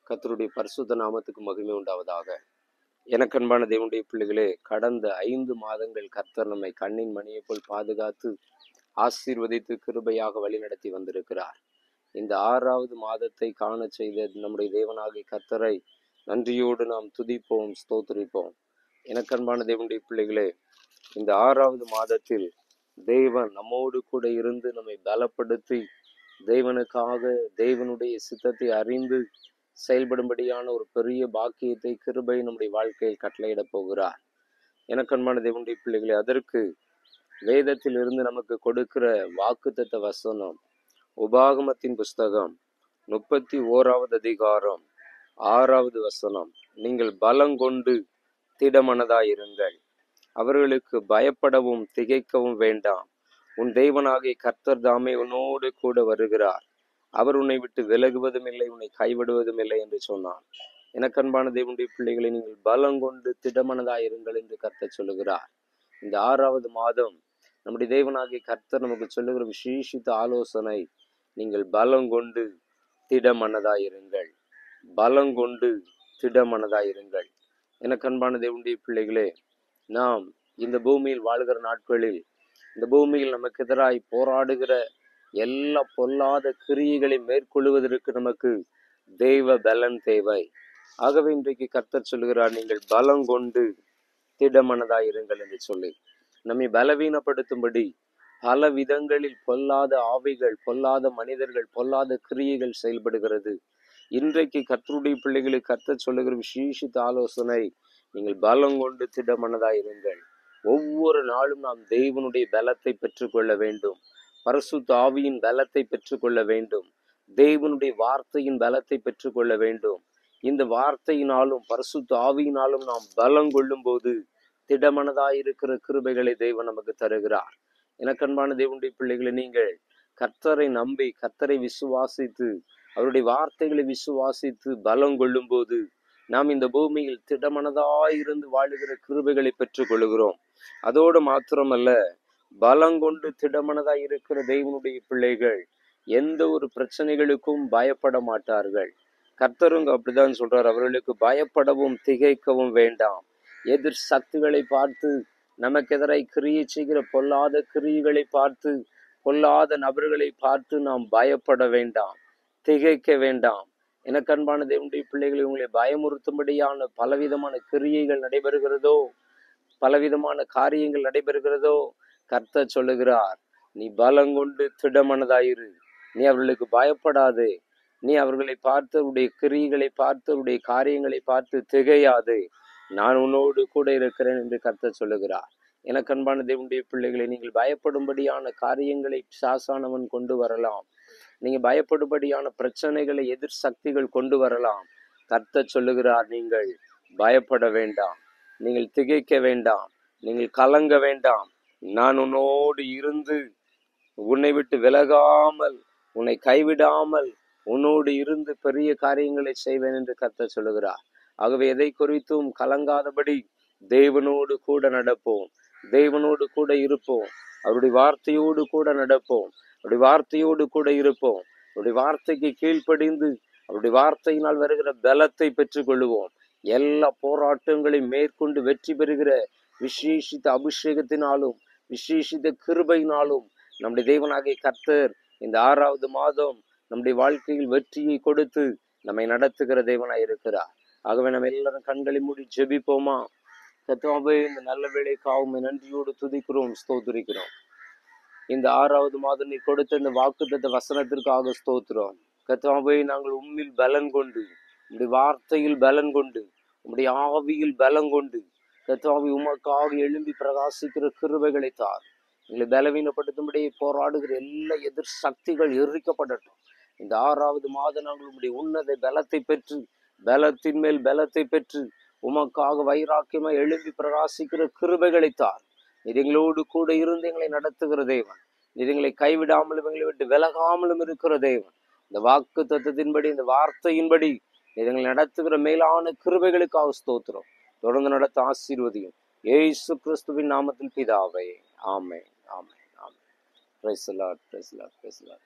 கர்த்தருடைய பரிசுத்த நாமத்துக்கு மகிமை உண்டாவதாக. எனக்கன்பான தேவனுடைய பிள்ளைகளே, கடந்த 5 மாதங்கள் கர்த்தர் நம்மை கண்ணின் மணியை போல் பாதுகாத்து ஆசீர்வதித்து கிருபையாக வழிநடத்தி வந்திருக்கிறார். இந்த 6வது மாதத்தை காண செய்த நம்முடைய தேவனாகிய கர்த்தரை நன்றியோடு நாம் துதிப்போம், ஸ்தோத்திரிப்போம். எனக்கன்பான தேவனுடைய பிள்ளைகளே, இந்த 6வது மாதத்தில் தேவன் நம்மோடு கூட இருந்து நம்மை பலப்படுத்தி தேவனுக்காக தேவனுடைய சித்தத்தை அறிந்து செயல்படும்படியான ஒரு பெரிய பாக்கியத்தை கிருபை நம்முடைய வாழ்க்கையில் கட்டளையிட போகிறார். எனக்கன்பான தேவனுடைய பிள்ளைகளே, அதற்கு வேதத்தில் இருந்து நமக்கு கொடுக்கிற வாக்குத்தத்த வசனம் உபாகமத்தின் புஸ்தகம் 31வது அதிகாரம் 6வது வசனம். நீங்கள் பலங்கொண்டு திடமனதாயிருங்கள், அவர்களுக்கு பயப்படவும் திகைக்கவும் வேண்டாம். உன் தேவனாகிய கர்த்தர் தாமே உன்னோடு கூட வருகிறார், அவர் உன்னை விட்டு விலகுவதும் இல்லை, உன்னை கைவிடுவதும் இல்லை என்று சொன்னான். எனக்கன்பான தேவனுடைய பிள்ளைகளை, நீங்கள் பலங்கொண்டு திடமனதாயிருங்கள் என்று கர்த்தர் சொல்லுகிறார். இந்த 6வது மாதம் நம்முடைய தேவனாகிய கர்த்தர் நமக்கு சொல்லுகிற விசேஷித்த ஆலோசனை, நீங்கள் பலங்கொண்டு திடமனதாயிருங்கள், பலங்கொண்டு திடமனதாயிருங்கள். எனக்கன்பான தேவனுடைய பிள்ளைகளே, நாம் இந்த பூமியில் வாழ்கிற நாட்களில் இந்த பூமியில் நமக்கு எதிராய் போராடுகிற எல்லா பொல்லாத கிரியைகளை மேற்கொள்வதற்கு நமக்கு தெய்வ பலன் தேவை. ஆகவே இன்றைக்கு கர்த்தர் சொல்லுகிறார், நீங்கள் பலம் கொண்டு திடமனதாயிருங்கள் என்று சொல்லி நம்மை பலவீனப்படுத்தும்படி பல விதங்களில் பொல்லாத ஆவிகள், பொல்லாத மனிதர்கள், பொல்லாத கிரியைகள் செயல்படுகிறது. இன்றைக்கு கர்த்தருடைய பிள்ளைகளுக்கு கர்த்தர் சொல்லுகிற விசேஷித்த ஆலோசனை, நீங்கள் பலம் கொண்டு திடமனதாயிருங்கள். ஒவ்வொரு நாளும் நாம் தேவனுடைய பலத்தை பெற்றுக்கொள்ள வேண்டும், பரிசுத்த ஆவியின் பலத்தை பெற்றுக்கொள்ள வேண்டும், தேவனுடைய வார்த்தையின் பலத்தை பெற்றுக்கொள்ள வேண்டும். இந்த வார்த்தையினாலும் பரிசுத்த ஆவியினாலும் நாம் பலம் கொள்ளும் போது திடமனதாயிருக்கிற கிருபைகளை தேவன் நமக்கு தருகிறார். எனக்கன்பான தேவனுடைய பிள்ளைகளை, நீங்கள் கர்த்தரை நம்பி கர்த்தரை விசுவாசித்து அவருடைய வார்த்தைகளை விசுவாசித்து பலம் கொள்ளும் போது நாம் இந்த பூமியில் திடமனதாயிருந்து வாழுகிற கிருபைகளை பெற்றுக் கொள்கிறோம். அதோடு மாத்திரமல்ல, பலங்கொண்டு திடமனதாய் இருக்கிற தேவனுடைய பிள்ளைகள் எந்த ஒரு பிரச்சனைகளுக்கும் பயப்பட மாட்டார்கள். கர்த்தருங்க அப்படிதான் சொல்றார், அவர்களுக்கு பயப்படவும் திகைக்கவும் வேண்டாம். எதிர் சக்திகளை பார்த்து, நமக்கு எதிராய் கிரியை செய்கிற பொல்லாத கிரியைகளை பார்த்து, பொல்லாத நபர்களை பார்த்து நாம் பயப்பட வேண்டாம், திகைக்க வேண்டாம். எனக்கன்பான தேவனுடைய பிள்ளைகளை, உங்களை பயமுறுத்தும்படியான பலவிதமான கிரியைகள் நடைபெறுகிறதோ, பலவிதமான காரியங்கள் நடைபெறுகிறதோ, கர்த்தர் சொல்லுகிறார், நீ பலங்கொண்டு திடமனதாயிரு, நீ அவர்களுக்கு பயப்படாதே, நீ அவர்களை பார்த்து, அவருடைய கிரியைகளை பார்த்து, அவருடைய காரியங்களை பார்த்து திகையாதே, நான் உன்னோடு கூட இருக்கிறேன் என்று கர்த்தர் சொல்லுகிறார். எனக்கன்பான தேவனுடைய பிள்ளைகளை, நீங்கள் பயப்படும்படியான காரியங்களை சாசானவன் கொண்டு வரலாம், நீங்க பயப்படும்படியான பிரச்சனைகளை எதிர் சக்திகள் கொண்டு வரலாம். கர்த்தர் சொல்லுகிறார், நீங்கள் பயப்பட வேண்டாம், நீங்கள் திகைக்க வேண்டாம், நீங்கள் கலங்க வேண்டாம். நான் உன்னோடு இருந்து உன்னை விட்டு விலகாமல், உன்னை கைவிடாமல் உன்னோடு இருந்து பெரிய காரியங்களை செய்வேன் என்று கர்த்தர் சொல்லுகிறார். ஆகவே எதை குறித்தும் கலங்காதபடி தேவனோடு கூட நடப்போம், தேவனோடு கூட இருப்போம், அவருடைய வார்த்தையோடு கூட நடப்போம், அவருடைய வார்த்தையோடு கூட இருப்போம், அவருடைய வார்த்தைக்கு கீழ்ப்படிந்து அவருடைய வார்த்தையினால் வருகிற பலத்தை பெற்றுக் கொள்ளுவோம். எல்லா போராட்டங்களையும் மேற்கொண்டு வெற்றி பெறுகிற விசேஷித்த அபிஷேகத்தினாலும் விசேஷித்த கிருபையினாலும் நம்முடைய தேவனாகிய கர்த்தர் இந்த 6வது மாதம் நம்முடைய வாழ்க்கையில் வெற்றியை கொடுத்து நம்மை நடத்துகிற தேவனாய் இருக்கிறார். ஆகவே நம்ம எல்லாரும் கண்களை மூடி ஜெபிப்போமா? கர்த்தாவே, இந்த நல்ல வேளைக்காக நன்றியோடு துதிக்கிறோம், ஸ்தோத்திரிக்கிறோம். இந்த 6வது மாதம் நீ கொடுத்த இந்த வாக்குத்தத்த வசனத்திற்காக ஸ்தோத்திரம். கர்த்தாவே, நாங்கள் உம்மில் பலன் கொண்டு, உம்முடைய வார்த்தையில் பலன் கொண்டு, உம்முடைய ஆவியில் பலன் கொண்டு, கர்த்தாவே, உமக்காக எழும்பி பிரகாசிக்கிற கிருபைகளை தார். எங்களை பலவீனப்படுத்தும்படி போராடுகிற எல்லா எதிர் சக்திகள் எரிக்கப்படட்டும். இந்த 6வது மாதம் நாங்கள் உம்முடைய உன்னத பலத்தை பெற்று, பலத்தின் மேல் பலத்தை பெற்று, உமக்காக வைராக்கியமாய் எழும்பி பிரகாசிக்கிற கிருபைகளை தார். நீர் எங்களோடு கூட இருந்து எங்களை நடத்துகிற தேவன், நீர் எங்களை கைவிடாமலும் எங்களை விட்டு விலகாமலும் இருக்கிற தேவன். இந்த வாக்கு தத்துவத்தின்படி, இந்த வார்த்தையின்படி நீர் எங்களை நடத்துகிற மேலான கிருபைகளுக்காக ஸ்தோத்திரம். தொடர்ந்து நடத்த ஆசீர்வதியும். இயேசு கிறிஸ்துவின் நாமத்தில் பிதாவே, ஆமென், ஆமென், ஆமென். Praise the lord, praise the lord, praise the Lord.